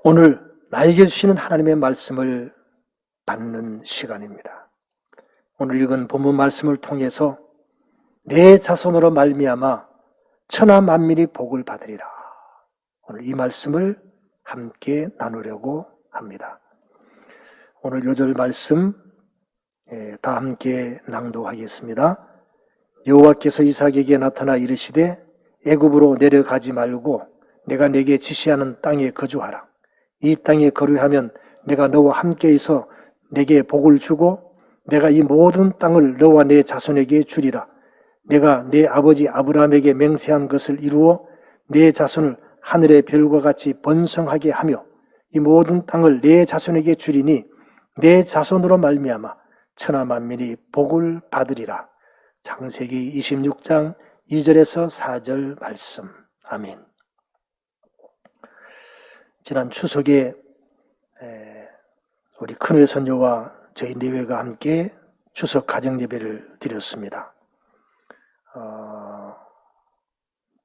오늘 나에게 주시는 하나님의 말씀을 받는 시간입니다. 오늘 읽은 본문 말씀을 통해서 내 자손으로 말미암아 천하 만민이 복을 받으리라. 오늘 이 말씀을 함께 나누려고 합니다. 오늘 요절 말씀 다 함께 낭독하겠습니다. 여호와께서 이삭에게 나타나 이르시되 애굽으로 내려가지 말고 내가 내게 지시하는 땅에 거주하라. 이 땅에 거류하면 내가 너와 함께 있어 내게 복을 주고 내가 이 모든 땅을 너와 내 자손에게 주리라. 내가 내 아버지 아브라함에게 맹세한 것을 이루어 내 자손을 하늘의 별과 같이 번성하게 하며 이 모든 땅을 내 자손에게 주리니 내 자손으로 말미암아 천하 만민이 복을 받으리라. 창세기 26장 2절에서 4절 말씀. 아멘. 지난 추석에 우리 큰외 선녀와 저희 내외가 함께 추석 가정예배를 드렸습니다.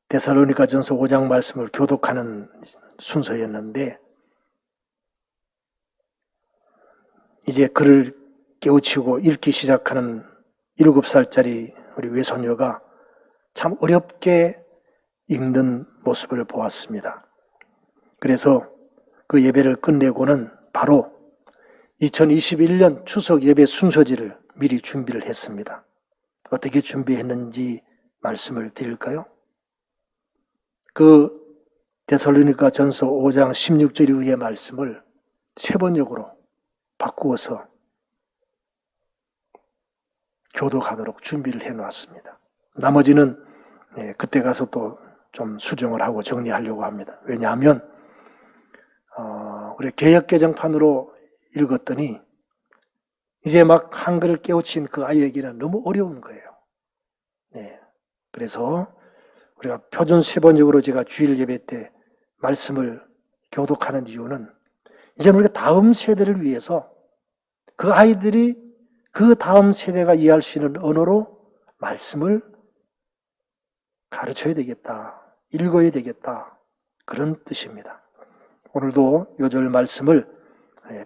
데살로니가전서 5장 말씀을 교독하는 순서였는데 이제 글을 깨우치고 읽기 시작하는 7살짜리 우리 외손녀가 참 어렵게 읽는 모습을 보았습니다. 그래서 그 예배를 끝내고는 바로 2021년 추석 예배 순서지를 미리 준비를 했습니다. 어떻게 준비했는지 말씀을 드릴까요? 그 데살로니가 전서 5장 16절 이후의 말씀을 세 번역으로 바꾸어서 교독하도록 준비를 해놓았습니다. 나머지는 그때 가서 또 좀 수정을 하고 정리하려고 합니다. 왜냐하면 우리 개역개정판으로 읽었더니 이제 막 한글을 깨우친 그 아이에게는 너무 어려운 거예요. 그래서 우리가 표준 세번역으로 제가 주일 예배 때 말씀을 교독하는 이유는 이제는 우리가 다음 세대를 위해서 그 아이들이 그 다음 세대가 이해할 수 있는 언어로 말씀을 가르쳐야 되겠다, 읽어야 되겠다, 그런 뜻입니다. 오늘도 요절 말씀을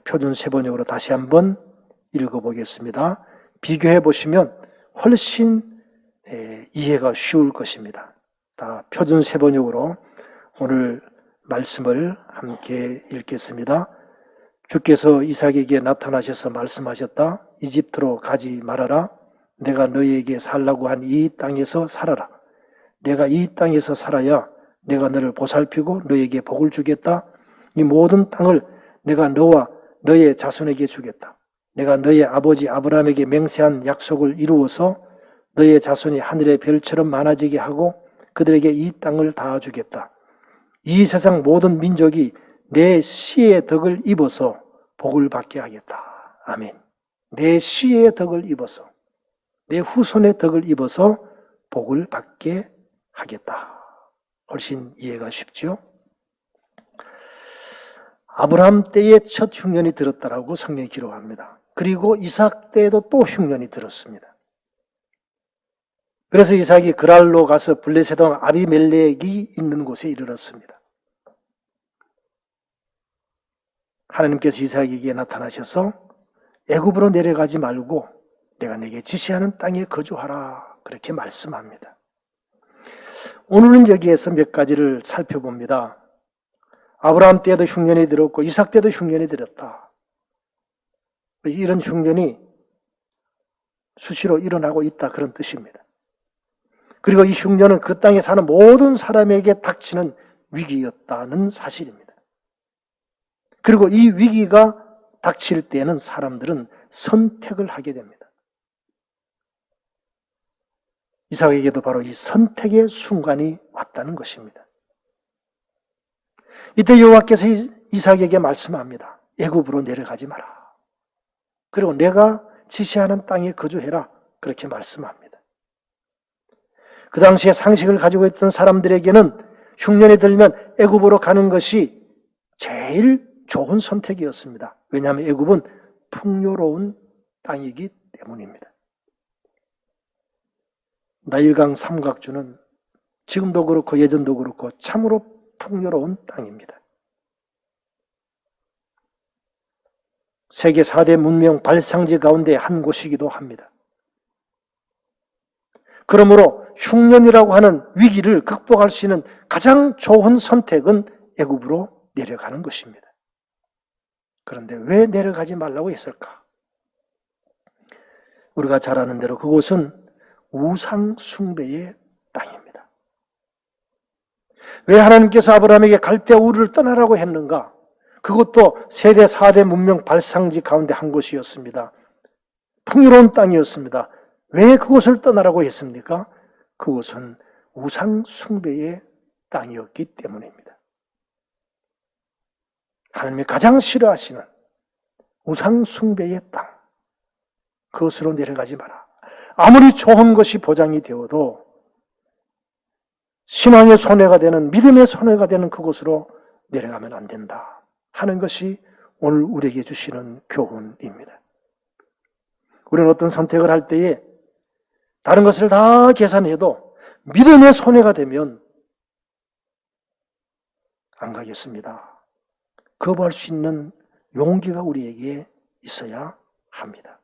표준 세번역으로 다시 한번 읽어보겠습니다. 비교해 보시면 훨씬 이해가 쉬울 것입니다. 다 표준 세번역으로 오늘 말씀을 함께 읽겠습니다. 주께서 이삭에게 나타나셔서 말씀하셨다. 이집트로 가지 말아라. 내가 너희에게 살라고 한 이 땅에서 살아라. 내가 이 땅에서 살아야 내가 너를 보살피고 너희에게 복을 주겠다. 이 모든 땅을 내가 너와 너의 자손에게 주겠다. 내가 너의 아버지 아브라함에게 맹세한 약속을 이루어서 너의 자손이 하늘의 별처럼 많아지게 하고 그들에게 이 땅을 다 주겠다. 이 세상 모든 민족이 내 씨의 덕을 입어서 복을 받게 하겠다. 아멘. 내 씨의 덕을 입어서, 내 후손의 덕을 입어서 복을 받게 하겠다. 훨씬 이해가 쉽죠? 아브라함 때에 첫 흉년이 들었다라고 성경이 기록합니다. 그리고 이삭 때에도 또 흉년이 들었습니다. 그래서 이삭이 그랄로 가서 블레셋 왕 아비멜렉이 있는 곳에 이르렀습니다. 하나님께서 이삭에게 나타나셔서 애굽으로 내려가지 말고 내가 내게 지시하는 땅에 거주하라, 그렇게 말씀합니다. 오늘은 여기에서 몇 가지를 살펴봅니다. 아브라함 때도 흉년이 들었고 이삭 때도 흉년이 들었다. 이런 흉년이 수시로 일어나고 있다, 그런 뜻입니다. 그리고 이 흉년은 그 땅에 사는 모든 사람에게 닥치는 위기였다는 사실입니다. 그리고 이 위기가 닥칠 때에는 사람들은 선택을 하게 됩니다. 이삭에게도 바로 이 선택의 순간이 왔다는 것입니다. 이때 여호와께서 이삭에게 말씀합니다. 애굽으로 내려가지 마라. 그리고 내가 지시하는 땅에 거주해라, 그렇게 말씀합니다. 그 당시에 상식을 가지고 있던 사람들에게는 흉년이 들면 애굽으로 가는 것이 제일 좋은 선택이었습니다. 왜냐하면 애굽은 풍요로운 땅이기 때문입니다. 나일강 삼각주는 지금도 그렇고 예전도 그렇고 참으로 풍요로운 땅입니다. 세계 4대 문명 발상지 가운데 한 곳이기도 합니다. 그러므로 흉년이라고 하는 위기를 극복할 수 있는 가장 좋은 선택은 애굽으로 내려가는 것입니다. 그런데 왜 내려가지 말라고 했을까? 우리가 잘 아는 대로 그곳은 우상 숭배의 땅입니다. 왜 하나님께서 아브라함에게 갈대아 우르를 떠나라고 했는가? 그것도 세대 4대 문명 발상지 가운데 한 곳이었습니다. 풍요로운 땅이었습니다. 왜 그곳을 떠나라고 했습니까? 그곳은 우상 숭배의 땅이었기 때문입니다. 하나님이 가장 싫어하시는 우상 숭배의 땅, 그것으로 내려가지 마라. 아무리 좋은 것이 보장이 되어도 신앙의 손해가 되는, 믿음의 손해가 되는 그곳으로 내려가면 안 된다 하는 것이 오늘 우리에게 주시는 교훈입니다. 우리는 어떤 선택을 할 때에 다른 것을 다 계산해도 믿음의 손해가 되면 안 가겠습니다. 거부할 수 있는 용기가 우리에게 있어야 합니다.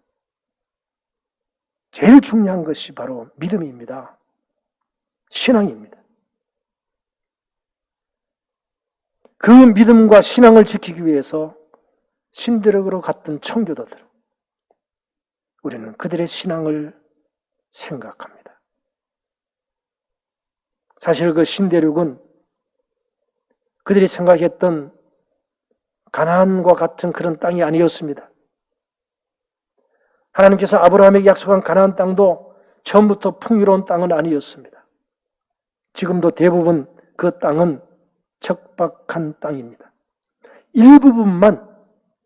제일 중요한 것이 바로 믿음입니다. 신앙입니다. 그 믿음과 신앙을 지키기 위해서 신대륙으로 갔던 청교도들, 우리는 그들의 신앙을 생각합니다. 사실 그 신대륙은 그들이 생각했던 가나안과 같은 그런 땅이 아니었습니다. 하나님께서 아브라함에게 약속한 가나안 땅도 처음부터 풍요로운 땅은 아니었습니다. 지금도 대부분 그 땅은 척박한 땅입니다. 일부분만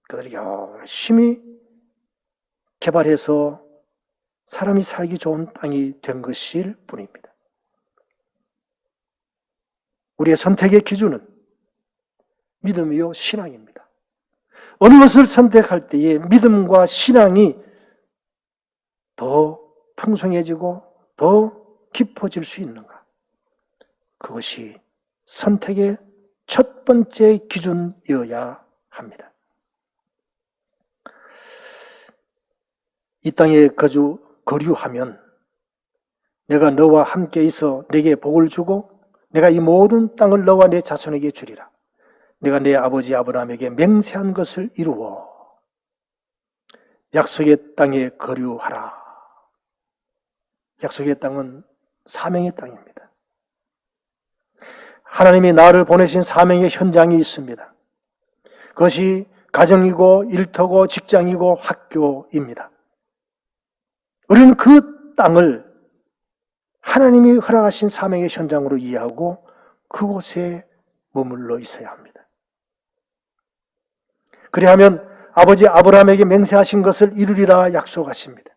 그들이 열심히 개발해서 사람이 살기 좋은 땅이 된 것일 뿐입니다. 우리의 선택의 기준은 믿음이요 신앙입니다. 어느 것을 선택할 때에 믿음과 신앙이 더 풍성해지고 더 깊어질 수 있는가? 그것이 선택의 첫 번째 기준이어야 합니다. 이 땅에 거류하면 내가 너와 함께 있어 내게 복을 주고 내가 이 모든 땅을 너와 내 자손에게 주리라. 내가 내 아버지 아브라함에게 맹세한 것을 이루어 약속의 땅에 거류하라. 약속의 땅은 사명의 땅입니다. 하나님이 나를 보내신 사명의 현장이 있습니다. 그것이 가정이고 일터고 직장이고 학교입니다. 우리는 그 땅을 하나님이 허락하신 사명의 현장으로 이해하고 그곳에 머물러 있어야 합니다. 그리하면 아버지 아브라함에게 맹세하신 것을 이루리라 약속하십니다.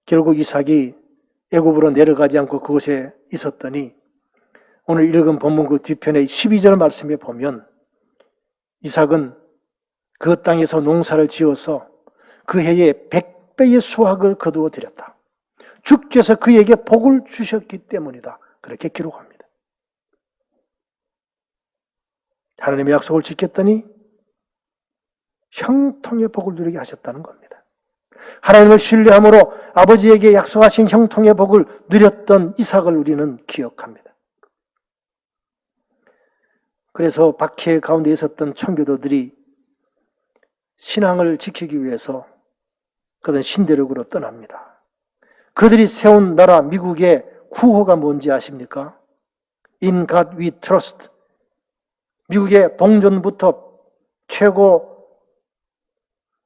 결국 이삭이 애굽으로 내려가지 않고 그곳에 있었더니 오늘 읽은 본문 그 뒤편의 12절 말씀에 보면 이삭은 그 땅에서 농사를 지어서 그 해에 100배의 수확을 거두어 드렸다. 주께서 그에게 복을 주셨기 때문이다. 그렇게 기록합니다. 하나님의 약속을 지켰더니 형통의 복을 누리게 하셨다는 겁니다. 하나님을 신뢰함으로 아버지에게 약속하신 형통의 복을 누렸던 이삭을 우리는 기억합니다. 그래서 박해 가운데 있었던 청교도들이 신앙을 지키기 위해서 그들은 신대륙으로 떠납니다. 그들이 세운 나라 미국의 구호가 뭔지 아십니까? In God we trust. 미국의 동전부터 최고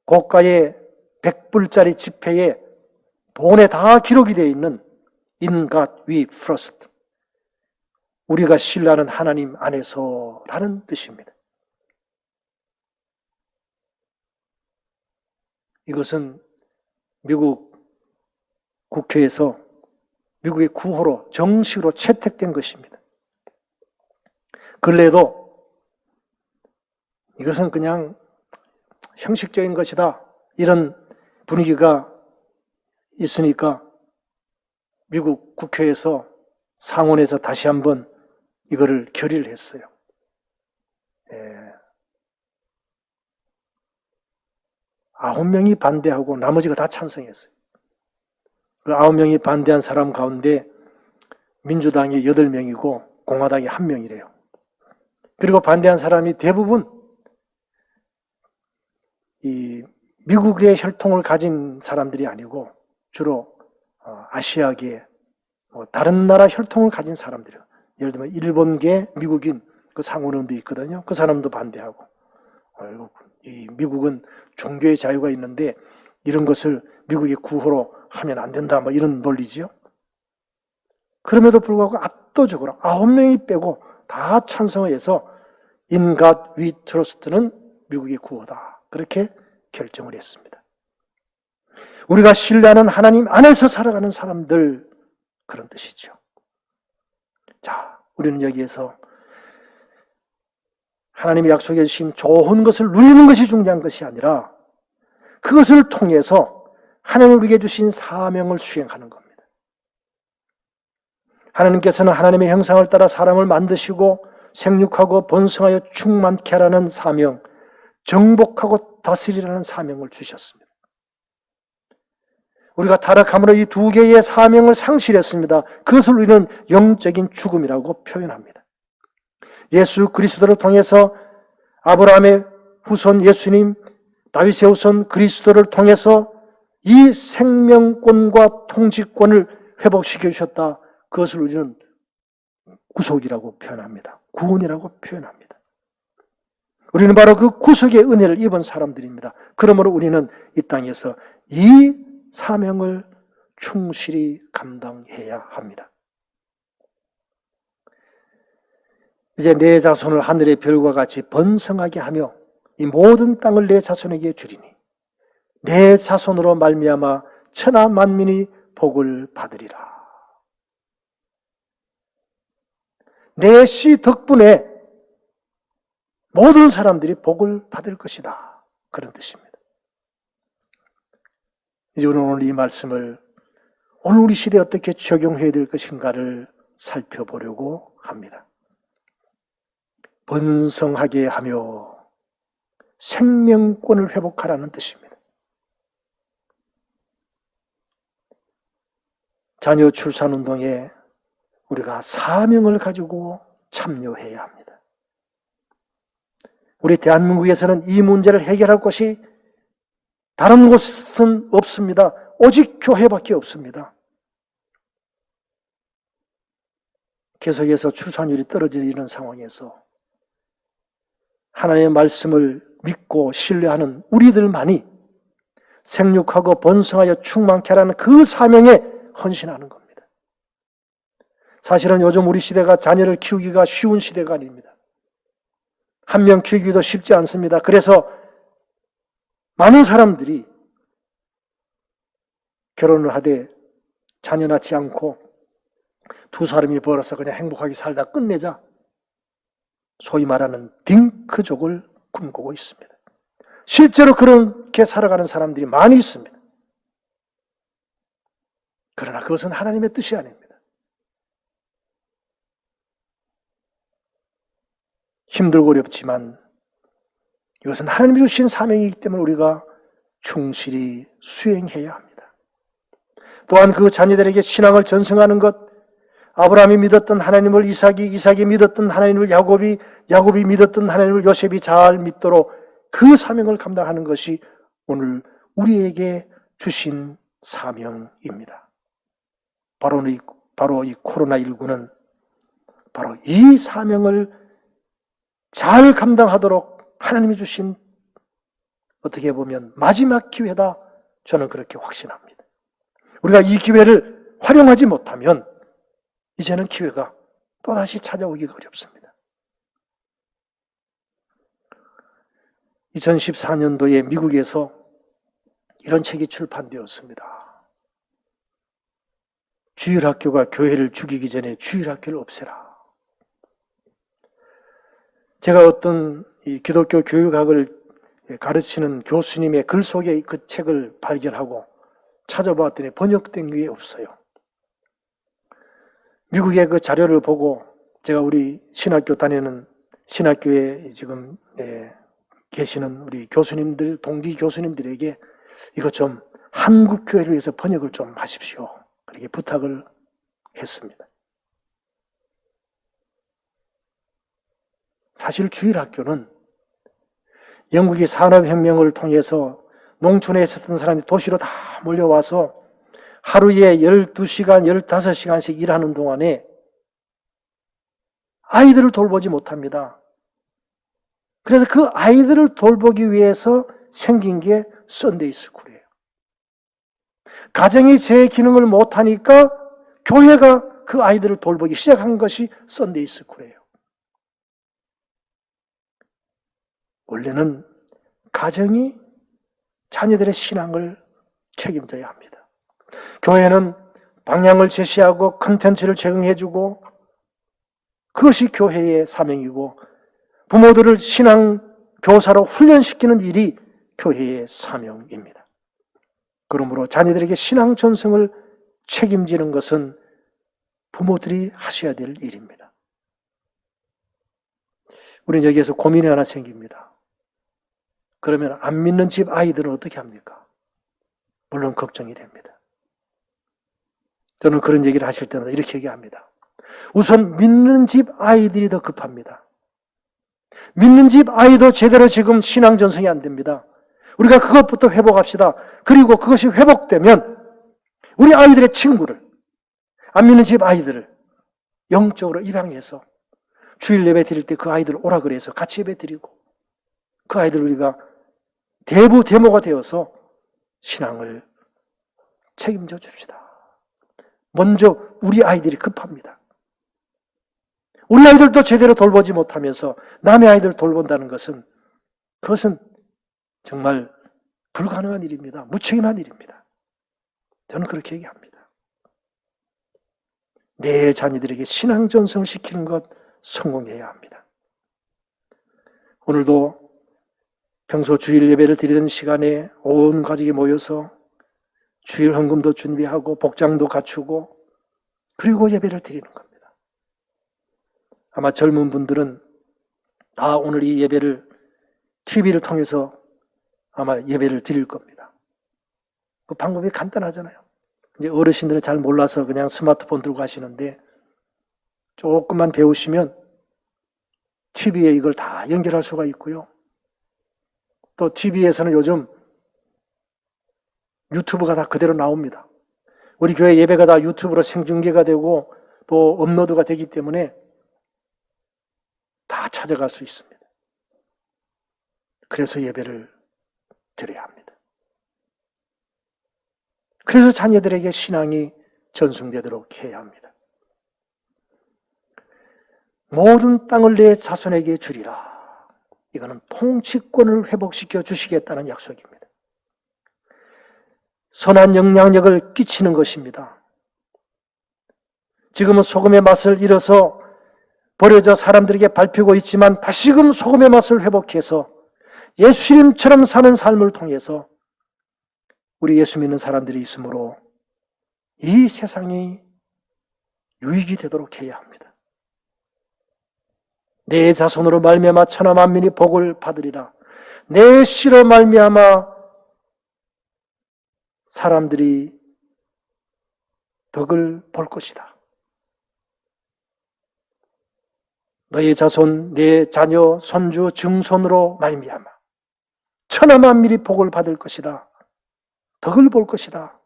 고가의 100불짜리 지폐에 본에 다 기록이 되어 있는 In God we trust. 우리가 신뢰하는 하나님 안에서라는 뜻입니다. 이것은 미국 국회에서 미국의 구호로 정식으로 채택된 것입니다. 근래에도 이것은 그냥 형식적인 것이다 이런 분위기가 있으니까 미국 국회에서 상원에서 다시 한번 이거를 결의를 했어요. 9명이 반대하고 나머지가 다 찬성했어요. 그 9명이 반대한 사람 가운데 민주당이 8명이고 공화당이 1명이래요. 그리고 반대한 사람이 대부분 이 미국의 혈통을 가진 사람들이 아니고 주로 아시아계 다른 나라 혈통을 가진 사람들이에요. 예를 들면 일본계 미국인 그 상원원도 있거든요. 그 사람도 반대하고 이 미국은 종교의 자유가 있는데 이런 것을 미국의 구호로 하면 안 된다 뭐 이런 논리지요. 그럼에도 불구하고 압도적으로 9명이 빼고 다 찬성해서 In God We Trust는 미국의 구호다. 그렇게 결정을 했습니다. 우리가 신뢰하는 하나님 안에서 살아가는 사람들 그런 뜻이죠. 자, 우리는 여기에서 하나님이 약속해 주신 좋은 것을 누리는 것이 중요한 것이 아니라 그것을 통해서 하나님이 우리에게 주신 사명을 수행하는 겁니다. 하나님께서는 하나님의 형상을 따라 사람을 만드시고 생육하고 번성하여 충만케 하라는 사명, 정복하고 다스리라는 사명을 주셨습니다. 우리가 타락함으로 이 두 개의 사명을 상실했습니다. 그것을 우리는 영적인 죽음이라고 표현합니다. 예수 그리스도를 통해서 아브라함의 후손 예수님, 다윗의 후손 그리스도를 통해서 이 생명권과 통치권을 회복시켜 주셨다. 그것을 우리는 구속이라고 표현합니다. 구원이라고 표현합니다. 우리는 바로 그 구속의 은혜를 입은 사람들입니다. 그러므로 우리는 이 땅에서 이 사명을 충실히 감당해야 합니다. 이제 내 자손을 하늘의 별과 같이 번성하게 하며 이 모든 땅을 내 자손에게 주리니 내 자손으로 말미암아 천하 만민이 복을 받으리라. 내 씨 덕분에 모든 사람들이 복을 받을 것이다. 그런 뜻입니다. 이제 우리는 오늘 이 말씀을 오늘 우리 시대에 어떻게 적용해야 될 것인가를 살펴보려고 합니다. 번성하게 하며 생명권을 회복하라는 뜻입니다. 자녀 출산운동에 우리가 사명을 가지고 참여해야 합니다. 우리 대한민국에서는 이 문제를 해결할 곳이 다른 곳은 없습니다. 오직 교회밖에 없습니다. 계속해서 출산율이 떨어지는 상황에서 하나님의 말씀을 믿고 신뢰하는 우리들만이 생육하고 번성하여 충만케 하라는 그 사명에 헌신하는 겁니다. 사실은 요즘 우리 시대가 자녀를 키우기가 쉬운 시대가 아닙니다. 한 명 키우기도 쉽지 않습니다. 그래서 많은 사람들이 결혼을 하되 자녀 낳지 않고 두 사람이 벌어서 그냥 행복하게 살다 끝내자 소위 말하는 딩크족을 꿈꾸고 있습니다. 실제로 그렇게 살아가는 사람들이 많이 있습니다. 그러나 그것은 하나님의 뜻이 아닙니다. 힘들고 어렵지만 이것은 하나님이 주신 사명이기 때문에 우리가 충실히 수행해야 합니다. 또한 그 자녀들에게 신앙을 전승하는 것, 아브라함이 믿었던 하나님을 이삭이 믿었던 하나님을 야곱이 믿었던 하나님을 요셉이 잘 믿도록 그 사명을 감당하는 것이 오늘 우리에게 주신 사명입니다. 바로 이 코로나19는 바로 이 사명을 잘 감당하도록 하나님이 주신 어떻게 보면 마지막 기회다. 저는 그렇게 확신합니다. 우리가 이 기회를 활용하지 못하면 이제는 기회가 또다시 찾아오기가 어렵습니다. 2014년도에 미국에서 이런 책이 출판되었습니다. 주일학교가 교회를 죽이기 전에 주일학교를 없애라. 제가 어떤 이 기독교 교육학을 가르치는 교수님의 글 속에 그 책을 발견하고 찾아봤더니 번역된 게 없어요. 미국의 그 자료를 보고 제가 우리 신학교 다니는 신학교에 지금 계시는 우리 교수님들, 동기 교수님들에게 이것 좀 한국 교회를 위해서 번역을 좀 하십시오. 그렇게 부탁을 했습니다. 사실 주일학교는 영국이 산업혁명을 통해서 농촌에 있었던 사람이 도시로 다 몰려와서 하루에 12시간, 15시간씩 일하는 동안에 아이들을 돌보지 못합니다. 그래서 그 아이들을 돌보기 위해서 생긴 게 썬데이 스쿨이에요. 가정이 제 기능을 못하니까 교회가 그 아이들을 돌보기 시작한 것이 썬데이 스쿨이에요. 원래는 가정이 자녀들의 신앙을 책임져야 합니다. 교회는 방향을 제시하고 컨텐츠를 제공해주고 그것이 교회의 사명이고 부모들을 신앙 교사로 훈련시키는 일이 교회의 사명입니다. 그러므로 자녀들에게 신앙 전승을 책임지는 것은 부모들이 하셔야 될 일입니다. 우리는 여기에서 고민이 하나 생깁니다. 그러면 안 믿는 집 아이들은 어떻게 합니까? 물론 걱정이 됩니다. 저는 그런 얘기를 하실 때마다 이렇게 얘기합니다. 우선 믿는 집 아이들이 더 급합니다. 믿는 집 아이도 제대로 지금 신앙 전승이 안 됩니다. 우리가 그것부터 회복합시다. 그리고 그것이 회복되면 우리 아이들의 친구를, 안 믿는 집 아이들을 영적으로 입양해서 주일 예배 드릴 때 그 아이들 오라 그래서 같이 예배 드리고 그 아이들 우리가 대모가 되어서 신앙을 책임져 줍시다. 먼저 우리 아이들이 급합니다. 우리 아이들도 제대로 돌보지 못하면서 남의 아이들을 돌본다는 것은 그것은 정말 불가능한 일입니다. 무책임한 일입니다. 저는 그렇게 얘기합니다. 내 자녀들에게 신앙 전승시키는 것 성공해야 합니다. 오늘도 평소 주일 예배를 드리던 시간에 온 가족이 모여서 주일 헌금도 준비하고 복장도 갖추고 그리고 예배를 드리는 겁니다. 아마 젊은 분들은 다 오늘 이 예배를 TV를 통해서 아마 예배를 드릴 겁니다. 그 방법이 간단하잖아요. 이제 어르신들은 잘 몰라서 그냥 스마트폰 들고 가시는데 조금만 배우시면 TV에 이걸 다 연결할 수가 있고요. 또 TV에서는 요즘 유튜브가 다 그대로 나옵니다. 우리 교회 예배가 다 유튜브로 생중계가 되고 또 업로드가 되기 때문에 다 찾아갈 수 있습니다. 그래서 예배를 드려야 합니다. 그래서 자녀들에게 신앙이 전승되도록 해야 합니다. 모든 땅을 내 자손에게 주리라. 이거는 통치권을 회복시켜 주시겠다는 약속입니다. 선한 영향력을 끼치는 것입니다. 지금은 소금의 맛을 잃어서 버려져 사람들에게 밟히고 있지만 다시금 소금의 맛을 회복해서 예수님처럼 사는 삶을 통해서 우리 예수 믿는 사람들이 있으므로 이 세상이 유익이 되도록 해야 합니다. 내 자손으로 말미암아 천하 만민이 복을 받으리라. 내 씨로 말미암아 사람들이 덕을 볼 것이다. 너의 자손, 내 자녀, 손주, 증손으로 말미암아 천하 만민이 복을 받을 것이다. 덕을 볼 것이다.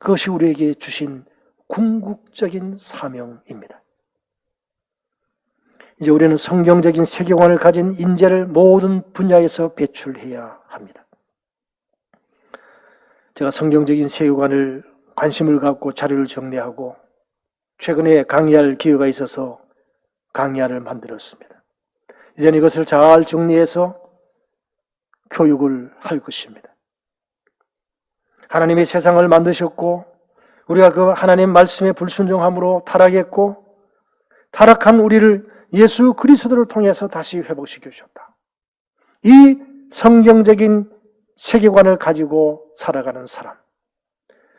그것이 우리에게 주신 궁극적인 사명입니다. 이제 우리는 성경적인 세계관을 가진 인재를 모든 분야에서 배출해야 합니다. 제가 성경적인 세계관을 관심을 갖고 자료를 정리하고 최근에 강의할 기회가 있어서 강의를 만들었습니다. 이제는 이것을 잘 정리해서 교육을 할 것입니다. 하나님이 세상을 만드셨고 우리가 그 하나님 말씀에 불순종함으로 타락했고 타락한 우리를 예수 그리스도를 통해서 다시 회복시켜 주셨다. 이 성경적인 세계관을 가지고 살아가는 사람,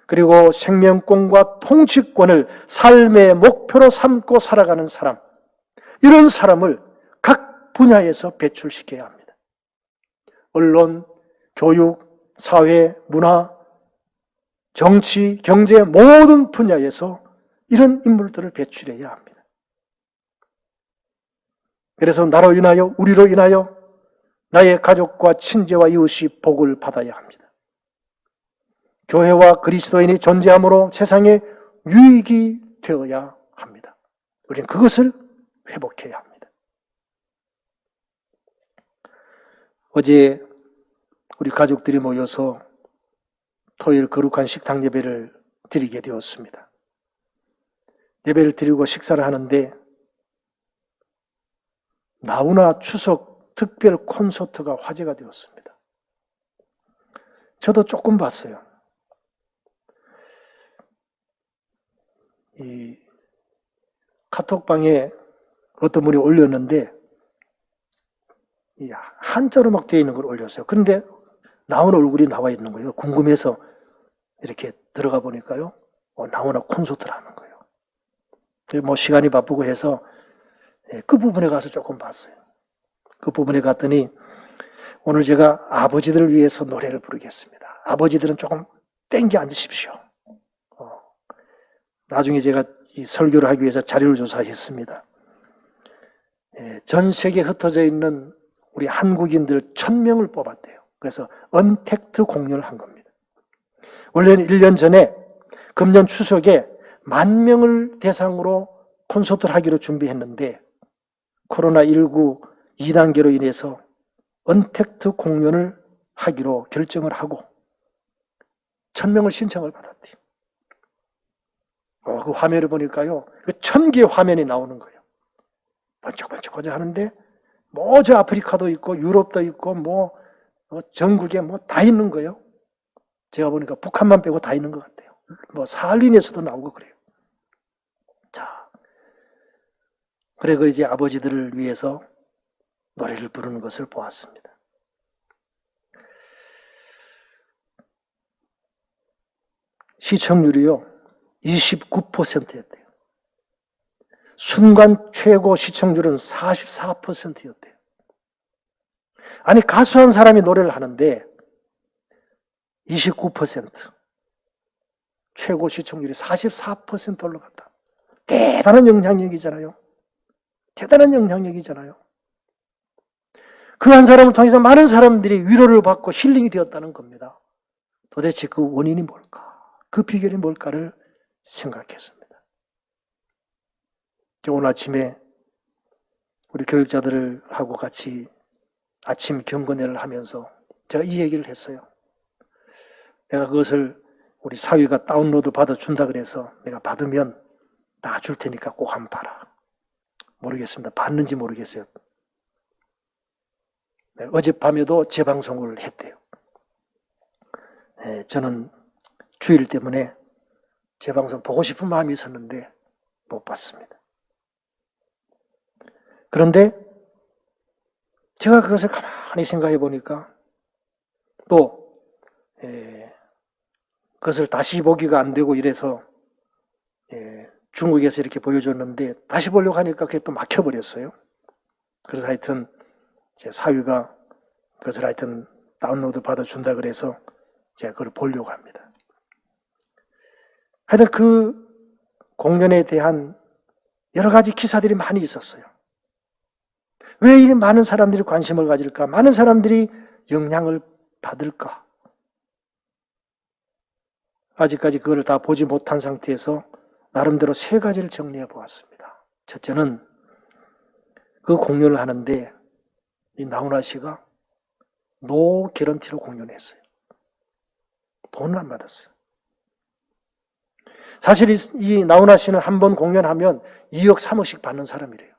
그리고 생명권과 통치권을 삶의 목표로 삼고 살아가는 사람, 이런 사람을 각 분야에서 배출시켜야 합니다. 언론, 교육, 사회, 문화, 정치, 경제 모든 분야에서 이런 인물들을 배출해야 합니다. 그래서 나로 인하여, 우리로 인하여 나의 가족과 친지와 이웃이 복을 받아야 합니다. 교회와 그리스도인이 존재함으로 세상에 유익이 되어야 합니다. 우리는 그것을 회복해야 합니다. 어제 우리 가족들이 모여서 토요일 거룩한 식탁 예배를 드리게 되었습니다. 예배를 드리고 식사를 하는데 나훈아 추석 특별 콘서트가 화제가 되었습니다. 저도 조금 봤어요. 이 카톡방에 어떤 분이 올렸는데 한자로 막 되어 있는 걸 올렸어요. 그런데 나훈아 얼굴이 나와 있는 거예요. 궁금해서 이렇게 들어가 보니까요, 나훈아 콘서트를 하는 거예요. 뭐 시간이 바쁘고 해서 그 부분에 가서 조금 봤어요. 그 부분에 갔더니 오늘 제가 아버지들을 위해서 노래를 부르겠습니다. 아버지들은 조금 땡겨 앉으십시오. 나중에 제가 이 설교를 하기 위해서 자료를 조사했습니다. 전 세계에 흩어져 있는 우리 한국인들 1000명을 뽑았대요. 그래서 언택트 공연을 한 겁니다. 원래는 1년 전에 금년 추석에 10,000명을 대상으로 콘서트를 하기로 준비했는데 코로나19 2단계로 인해서 언택트 공연을 하기로 결정을 하고 1000명을 신청을 받았대요. 그 화면을 보니까요, 1000개의 화면이 나오는 거예요. 번쩍번쩍 하는데 뭐 저 아프리카도 있고 유럽도 있고 뭐 전국에 뭐 다 있는 거예요. 제가 보니까 북한만 빼고 다 있는 것 같아요. 뭐 사할린에서도 나오고 그래요. 자, 그리고 이제 아버지들을 위해서 노래를 부르는 것을 보았습니다. 시청률이요 29%였대요. 순간 최고 시청률은 44%였대요. 아니, 가수 한 사람이 노래를 하는데 29%, 최고 시청률이 44% 올라갔다. 대단한 영향력이잖아요. 대단한 영향력이잖아요. 그 한 사람을 통해서 많은 사람들이 위로를 받고 힐링이 되었다는 겁니다. 도대체 그 원인이 뭘까? 그 비결이 뭘까를 생각했습니다. 오늘 아침에 우리 교육자들하고 같이 아침 경건회를 하면서 제가 이 얘기를 했어요. 내가 그것을 우리 사위가 다운로드 받아준다 그래서 내가 받으면 놔줄 테니까 꼭 한번 봐라. 모르겠습니다. 봤는지 모르겠어요. 어젯밤에도 재방송을 했대요. 저는 주일 때문에 재방송 보고 싶은 마음이 있었는데 못 봤습니다. 그런데 제가 그것을 가만히 생각해 보니까 또 그것을 다시 보기가 안 되고 이래서 중국에서 이렇게 보여줬는데 다시 보려고 하니까 그게 또 막혀버렸어요. 그래서 하여튼 제 사위가 그것을 하여튼 다운로드 받아준다 그래서 제가 그걸 보려고 합니다. 하여튼 그 공연에 대한 여러 가지 기사들이 많이 있었어요. 왜 이리 많은 사람들이 관심을 가질까? 많은 사람들이 영향을 받을까? 아직까지 그걸 다 보지 못한 상태에서 나름대로 3가지를 정리해 보았습니다. 첫째는 그 공연을 하는데 이 나훈아 씨가 노 개런티로 공연했어요. 돈을 안 받았어요. 사실 이 나훈아 씨는 한 번 공연하면 2억, 3억씩 받는 사람이래요.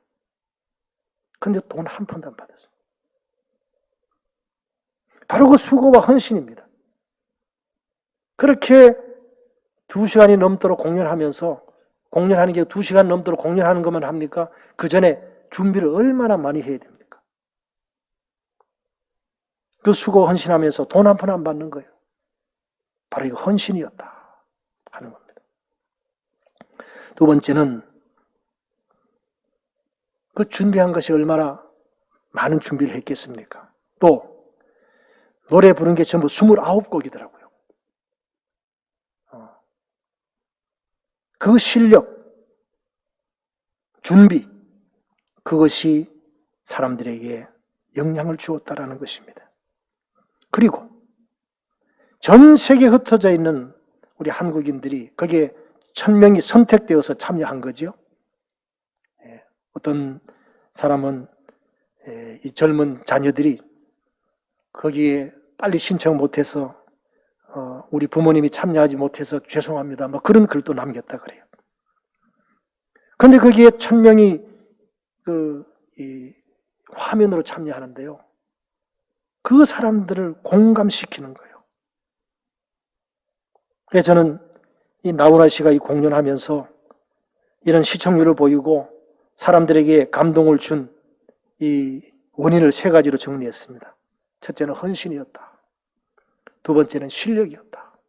근데 돈 한 푼도 안 받았어요. 바로 그 수고와 헌신입니다. 그렇게 2시간이 넘도록 공연하면서 공연하는 게 2시간 넘도록 공연하는 것만 합니까? 그 전에 준비를 얼마나 많이 해야 됩니까? 그 수고 헌신하면서 돈 한 푼 안 받는 거예요. 바로 이거 헌신이었다 하는 겁니다. 두 번째는 그 준비한 것이 얼마나 많은 준비를 했겠습니까? 또 노래 부른 게 전부 29곡이더라고요. 그 실력, 준비, 그것이 사람들에게 영향을 주었다라는 것입니다. 그리고 전 세계에 흩어져 있는 우리 한국인들이 거기에 1000명이 선택되어서 참여한 거죠. 어떤 사람은 이 젊은 자녀들이 거기에 빨리 신청 못해서 우리 부모님이 참여하지 못해서 죄송합니다. 뭐 그런 글도 남겼다 그래요. 그런데 거기에 1000명이 화면으로 참여하는데요. 그 사람들을 공감시키는 거예요. 그래서 저는 이 나훈아 씨가 이 공연하면서 이런 시청률을 보이고 사람들에게 감동을 준 이 원인을 3가지로 정리했습니다. 첫째는 헌신이었다. 두 번째는 실력이었다.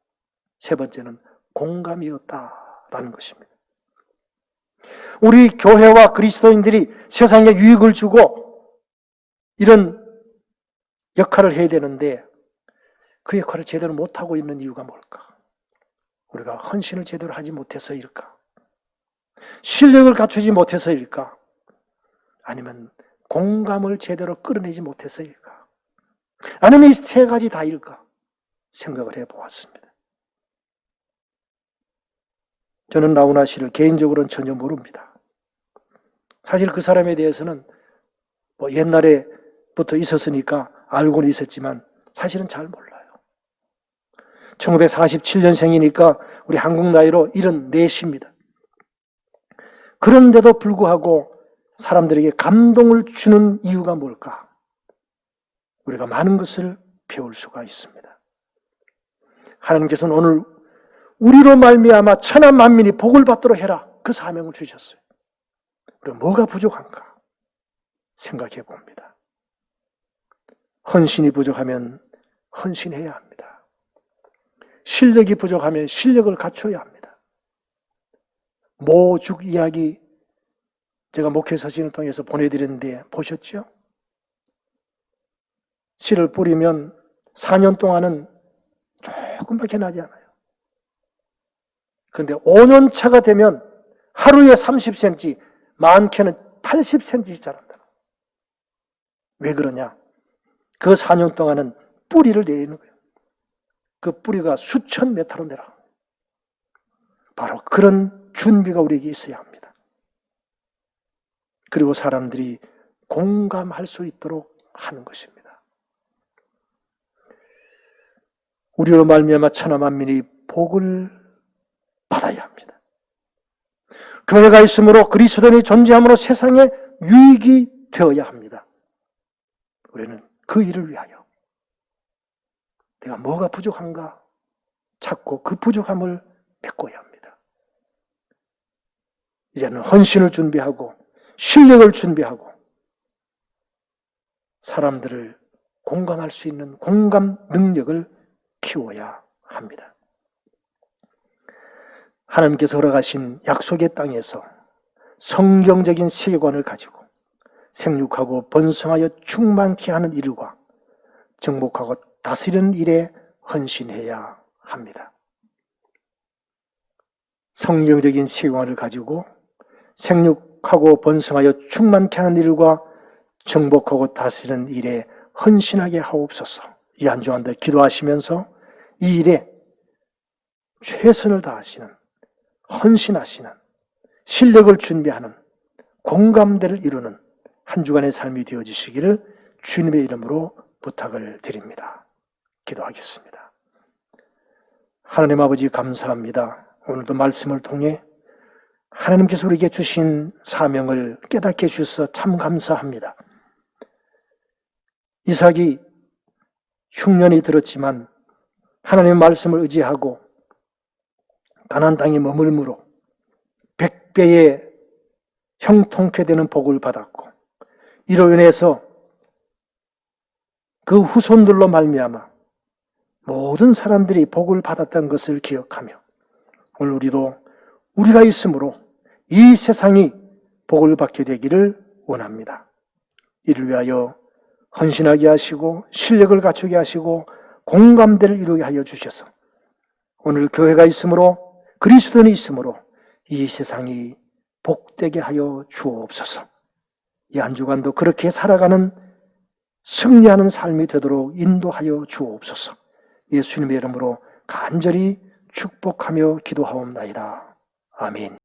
세 번째는 공감이었다라는 것입니다. 우리 교회와 그리스도인들이 세상에 유익을 주고 이런 역할을 해야 되는데 그 역할을 제대로 못하고 있는 이유가 뭘까? 우리가 헌신을 제대로 하지 못해서일까? 실력을 갖추지 못해서일까? 아니면 공감을 제대로 끌어내지 못해서일까? 아니면 이 3가지 다일까? 생각을 해보았습니다. 저는 나훈아 씨를 개인적으로는 전혀 모릅니다. 사실 그 사람에 대해서는 뭐 옛날에부터 있었으니까 알고는 있었지만 사실은 잘 몰라요. 1947년생이니까 우리 한국 나이로 74입니다. 그런데도 불구하고 사람들에게 감동을 주는 이유가 뭘까? 우리가 많은 것을 배울 수가 있습니다. 하나님께서는 오늘 우리로 말미암아 천하 만민이 복을 받도록 해라. 그 사명을 주셨어요. 우리가 뭐가 부족한가? 생각해 봅니다. 헌신이 부족하면 헌신해야 합니다. 실력이 부족하면 실력을 갖춰야 합니다. 모죽 이야기 제가 목회 서신을 통해서 보내드렸는데 보셨죠? 씨를 뿌리면 4년 동안은 조금밖에 나지 않아요. 그런데 5년 차가 되면 하루에 30cm, 많게는 80cm씩 자란다. 왜 그러냐? 그 4년 동안은 뿌리를 내리는 거예요. 그 뿌리가 수천 메타로 내려갑니다. 바로 그런 준비가 우리에게 있어야 합니다. 그리고 사람들이 공감할 수 있도록 하는 것입니다. 우리로 말미암아 천하 만민이 복을 받아야 합니다. 교회가 있으므로 그리스도인이 존재함으로 세상에 유익이 되어야 합니다. 우리는 그 일을 위하여 내가 뭐가 부족한가 찾고 그 부족함을 메꿔야 합니다. 이제는 헌신을 준비하고 실력을 준비하고 사람들을 공감할 수 있는 공감 능력을 키워야 합니다. 하나님께서 허락하신 약속의 땅에서 성경적인 세계관을 가지고 생육하고 번성하여 충만케 하는 일과 정복하고 다스리는 일에 헌신해야 합니다. 성경적인 세계관을 가지고 생육하고 번성하여 충만케 하는 일과 정복하고 다스리는 일에 헌신하게 하옵소서. 이 한 주간도 기도하시면서 이 일에 최선을 다하시는, 헌신하시는, 실력을 준비하는, 공감대를 이루는 한 주간의 삶이 되어주시기를 주님의 이름으로 부탁을 드립니다. 기도하겠습니다. 하나님 아버지 감사합니다. 오늘도 말씀을 통해 하나님께서 우리에게 주신 사명을 깨닫게 해주셔서 참 감사합니다. 이삭이 흉년이 들었지만 하나님의 말씀을 의지하고 가나안 땅에 머물므로 100배의 형통케 되는 복을 받았고 이로 인해서 그 후손들로 말미암아 모든 사람들이 복을 받았던 것을 기억하며 오늘 우리도 우리가 있으므로 이 세상이 복을 받게 되기를 원합니다. 이를 위하여 헌신하게 하시고 실력을 갖추게 하시고 공감대를 이루게 하여 주셔서 오늘 교회가 있으므로 그리스도인이 있으므로 이 세상이 복되게 하여 주옵소서. 이 한 주간도 그렇게 살아가는 승리하는 삶이 되도록 인도하여 주옵소서. 예수님의 이름으로 간절히 축복하며 기도하옵나이다. 아멘.